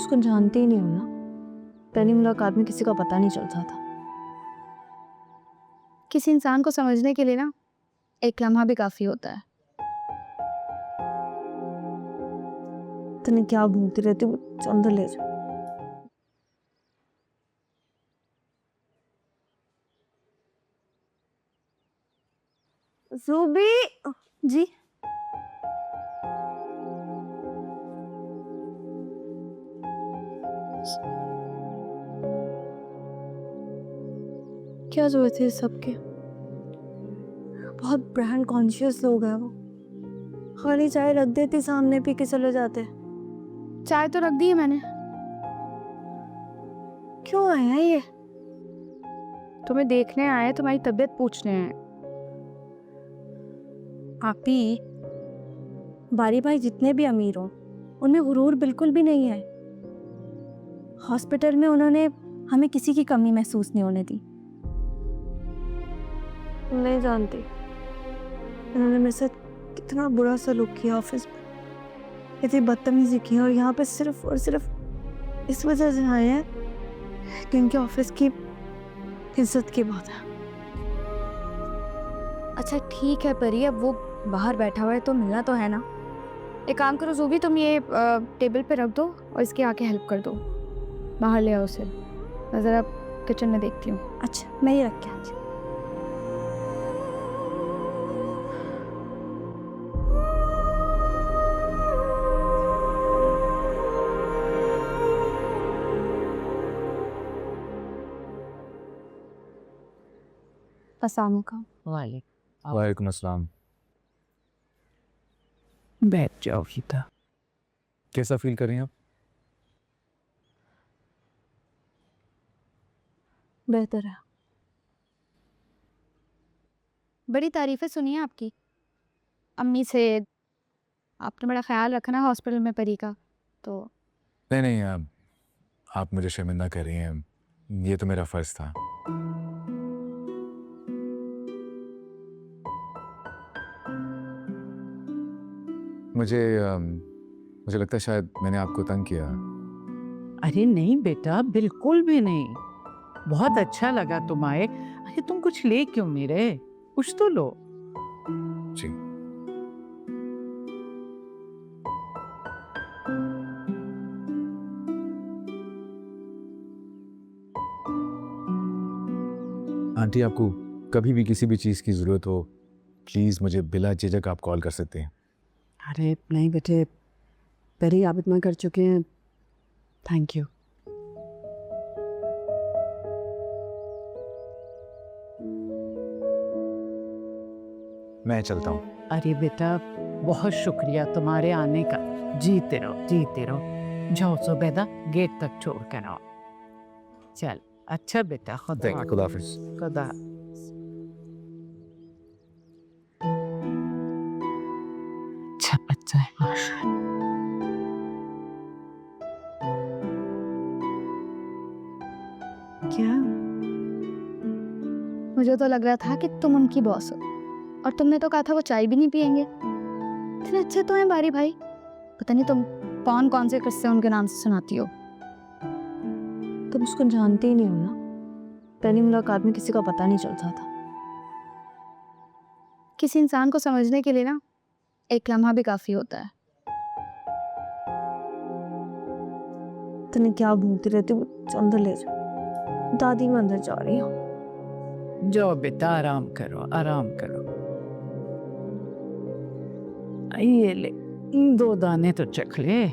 उसको जानते ही नहीं हो ना। पहली मुलाकात में किसी का पता नहीं चलता था। किसी इंसान को समझने के लिए ना एक लम्हा भी काफी होता है। तूने क्या भूलती रहती हो, अंदर ले जा। रूबी जी, क्या जरूरत है सबके? बहुत ब्रांड कॉन्शियस लोग हैं वो। खाली चाय रख देती सामने, पी के चले जाते। चाय तो रख दी है मैंने। क्यों आए हैं ये? तुम्हें देखने आए, तुम्हारी तबीयत पूछने आए। आपी, बारी भाई जितने भी अमीर हों उनमें गुरूर बिल्कुल भी नहीं है। हॉस्पिटल में उन्होंने हमें किसी की कमी महसूस नहीं होने दी। नहीं जानती उन्होंने मेरे साथ कितना बुरा सलूक किया ऑफिस में, इतनी बदतमीजी की, और यहाँ पे सिर्फ और सिर्फ इस वजह से आए हैं कि उनके ऑफिस की इज्जत की बात है। अच्छा ठीक है परी, अब वो बाहर बैठा हुआ है तो मिलना तो है ना। एक काम करो ज़ूबी, तुम ये टेबल पे रख दो और इसके आके हेल्प कर दो, बाहर ले आओ उसे। मैं ज़रा किचन में देखती हूँ। अच्छा, मैं ये रख के आती हूँ। अस्सलाम वालेकुम। वालेकुम अस्सलाम। बैठ जाओ गीता। कैसा फील कर रही हैं आप? बेहतर है। बड़ी तारीफ़ें सुनी है आपकी अम्मी से। आपने बड़ा ख्याल रखा ना हॉस्पिटल में परी का। तो नहीं नहीं, आप मुझे शर्मिंदा कर रही हैं, ये तो मेरा फ़र्ज़ था। मुझे लगता है शायद मैंने आपको तंग किया। अरे नहीं बेटा, बिल्कुल भी नहीं। बहुत अच्छा लगा तुम आए। अरे तुम कुछ ले क्यों नहीं रहे? कुछ तो लो। जी। आंटी, आपको कभी भी किसी भी चीज़ की ज़रूरत हो, प्लीज़ मुझे बिला झिझक आप कॉल कर सकते हैं। अरे नहीं बेटे, पहले ही आप इतना कर चुके हैं। Thank you. मैं चलता हूँ। अरे बेटा, बहुत शुक्रिया तुम्हारे आने का। जीते रहो जीते रहो। जाओ जुबैदा, गेट तक छोड़ कर आओ। चल अच्छा बेटा, खुदा खुदा हाफिज़। खुदा। अच्छा बच्चा है माशाल्लाह। क्या? मुझे तो लग रहा था कि तुम उनकी बॉस हो, और तुमने तो कहा था वो चाय भी नहीं पियेंगे। इतने अच्छे तो हैं बारी भाई, पता नहीं तुम कौन कौन से किस्से उनके नाम से सुनाती हो। तुम उसको जानते ही नहीं हो ना। पहली मुलाकात में किसी का पता नहीं चलता था। किसी इंसान को समझने के लिए ना एक लम्हा भी काफी होता है। तूने क्या भूलती रहती हो, अंदर ले जा। दादी, मैं अंदर जा रही हूँ। जाओ बेटा, आराम करो आराम करो। ये ले, 2 दाने तो चख ले।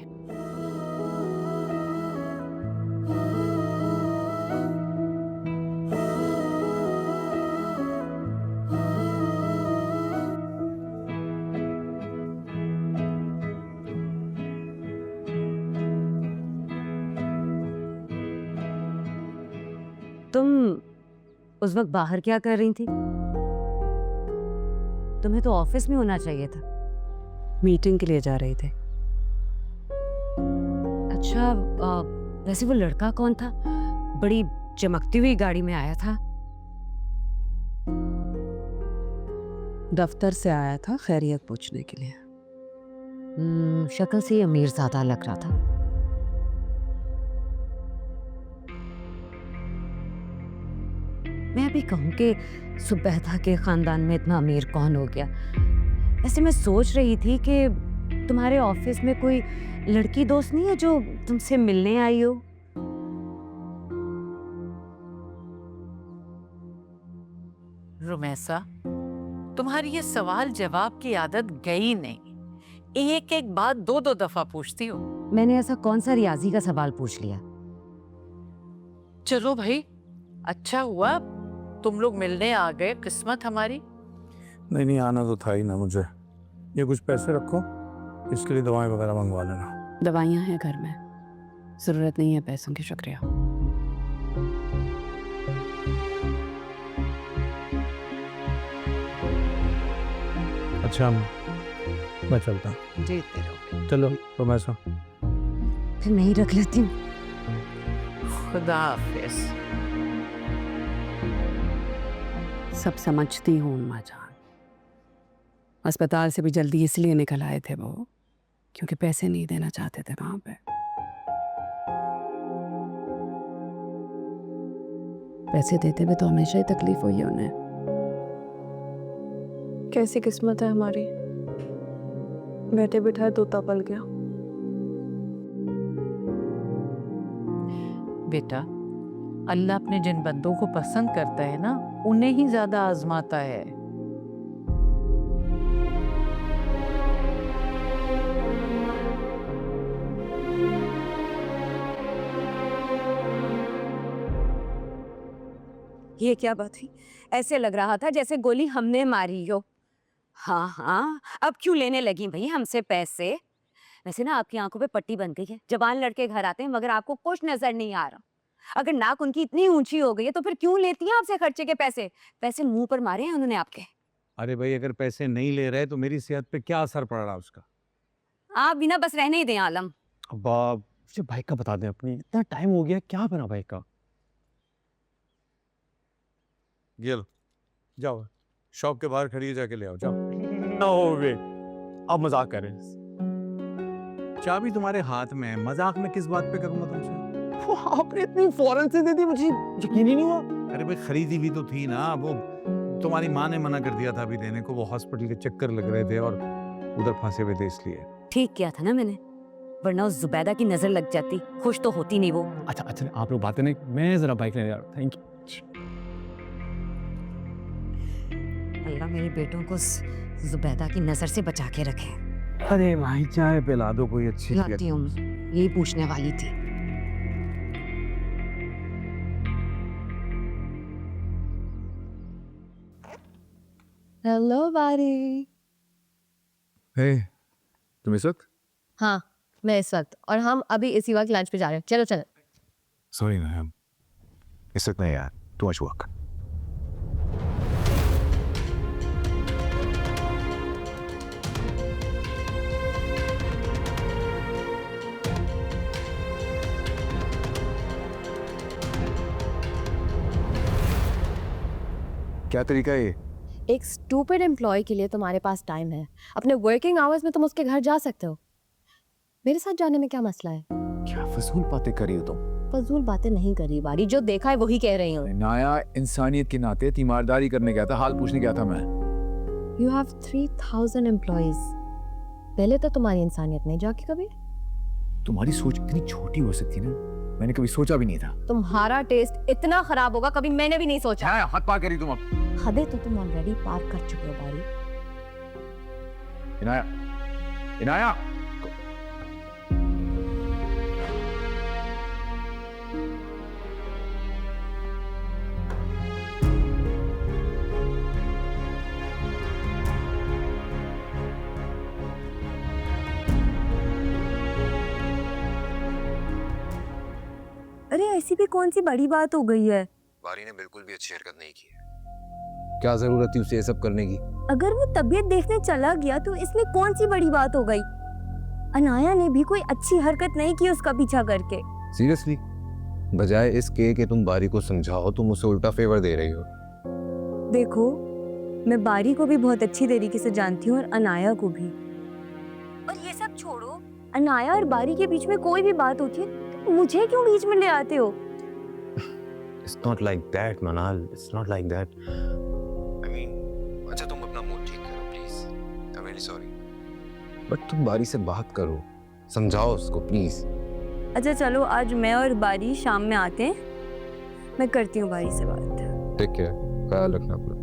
तुम उस वक्त बाहर क्या कर रही थी? तुम्हें तो ऑफिस में होना चाहिए था। मीटिंग के लिए जा रहे थे। अच्छा, वैसे वो लड़का कौन था? बड़ी चमकती हुई गाड़ी में आया था। दफ्तर से आया था खैरियत पूछने के लिए। शक्ल से अमीर ज्यादा लग रहा था। मैं भी कहूँ कि सुबैदा के खानदान में इतना अमीर कौन हो गया। ऐसे मैं सोच रही थी कि तुम्हारे ऑफिस में कोई लड़की दोस्त नहीं है जो तुमसे मिलने आई हो? रुमैसा, तुम्हारी ये सवाल जवाब की आदत गई नहीं। एक एक बात दो दो दफा पूछती हो। मैंने ऐसा कौन सा रियाजी का सवाल पूछ लिया? चलो भाई, अच्छा हुआ तुम लोग मिलने आ गए, किस्मत हमारी। नहीं नहीं, आना तो था ही ना मुझे। ये कुछ पैसे रखो, इसके लिए दवाएं वगैरह मंगवा लेना। दवाइयाँ हैं घर में, ज़रूरत नहीं है पैसों की। शुक्रिया। अच्छा मैं चलता हूँ। जीते रहो। चलो तो मैं सो। फिर मैं ही रख लेती हूँ। खुदा हाफिज। सब समझती हूँ उम्मा जान। अस्पताल से भी जल्दी इसलिए निकल आए थे वो, क्योंकि पैसे नहीं देना चाहते थे वहां पे। पैसे देते हुए तो हमेशा ही तकलीफ हुई है उन्हें। कैसी किस्मत है हमारी, बैठे बिठाए तोता पल गया। बेटा, अल्लाह अपने जिन बंदों को पसंद करता है ना, उन्हें ही ज्यादा आजमाता है। ये क्या बात हुई? ऐसे लग रहा था जैसे गोली हमने मारी हो। हाँ हाँ, अब क्यों लेने लगी भाई हमसे पैसे? वैसे ना आपकी आंखों पे पट्टी बन गई है। जवान लड़के घर आते हैं मगर आपको कुछ नजर नहीं आ रहा। अगर नाक उनकी इतनी ऊंची हो गई है तो फिर क्यों लेती हैं आपसे खर्चे के पैसे? पैसे मुंह पर मारे हैं उन्होंने आपके। अरे भाई, अगर पैसे नहीं ले रहे तो मेरी सेहत पे क्या असर पड़ रहा है उसका? आप बिना बस रहने ही दें आलम। अब आप मुझे बाइक का बता दें अपनी, इतना टाइम हो गया, क्या बना बाइक का? ये लो, जाओ शॉप के बाहर खड़ी है, जाके ले आओ, जाओ। नो वे, अब मजाक कर रहे हैं। चाबी तुम्हारे हाथ में है, मजाक में किस बात पे करूंगा तुमसे? वो आपने इतनी फौरन से दे दी, मुझे यकीन ही नहीं हुआ। अरे भाई, खरीदी भी तो थी ना, वो तुम्हारी माँ ने मना कर दिया था अभी देने को। वो हॉस्पिटल के चक्कर लग रहे थे और उधर फंसे हुए थे, इसलिए। ठीक किया था ना मैंने, वरना उस जुबैदा की नजर लग जाती, खुश तो होती नहीं वो। अच्छा अच्छा, आप लोग बातें नहीं, मैं जरा बाइक लेने जा रहा हूँ। Thank you. अल्लाह मेरे बेटों को जुबैदा की नजर से बचा के रखे। अरे भाई, चाय पिला दो कोई अच्छी। लाती हूँ, यही पूछने वाली थी। हेलो बारी। हे, तुम इस वक्त? हाँ, मैं इस वक्त, और हम अभी इसी वक्त लंच पे जा रहे हैं। चलो चलो। सॉरी मैम, इस वक्त नहीं यार, टू मच वर्क। क्या तरीका है ये? एक स्टूपिड एम्प्लॉय के लिए तुम्हारे पास टाइम है। अपने वर्किंग आवर्स में तुम उसके घर जा सकते हो। मेरे साथ जाने में क्या मसला है? क्या फजूल बातें कर रही हो तुम? फजूल बातें नहीं कर रही बारी, जो देखा है वही कह रही हूँ। नाया, इंसानियत के नाते तीमारदारी करने गया था, हाल पूछने गया था मैं। You have 3000 employees। पहले तो तुम्हारी इंसानियत नहीं जागी कभी। तुम्हारी सोच इतनी छोटी हो सकती ना, मैंने कभी सोचा भी नहीं था। तुम्हारा टेस्ट इतना खराब होगा कभी मैंने भी नहीं सोचा। क्या हाथ पा करी तुम अब? हदें तो तुम ऑलरेडी पार कर चुके हो बारी। इनाया, इनाया। अरे ऐसी भी कौन सी बड़ी बात हो गई है? बारी ने बिल्कुल भी अच्छी हरकत नहीं की है। क्या जरूरत थी उसे ये सब करने की? अगर वो तबीयत देखने चला गया तो इसमें कौन सी बड़ी बात हो गई? अनाया ने भी कोई अच्छी हरकत नहीं की उसका पीछा करके। सीरियसली, बजाय इसके कि तुम बारी को समझाओ, तुम उसे उल्टा फेवर दे रही हो। देखो, मैं बारी को भी बहुत अच्छी तरीके से जानती हूँ और अनाया को भी। और ये सब छोड़ो, अनाया और बारी के बीच में कोई भी बात होती है तो मुझे क्यों बीच में ले आते हो? It's not like that, Manal. It's not like that. I mean, अच्छा तुम अपना मूड ठीक करो please. I'm really sorry. But तुम बारी से बात करो, समझाओ उसको प्लीज. अच्छा चलो, आज मैं और बारी शाम में आते हैं, मैं करती हूँ बारी से बात। ठीक है, ख्याल रखना अपना.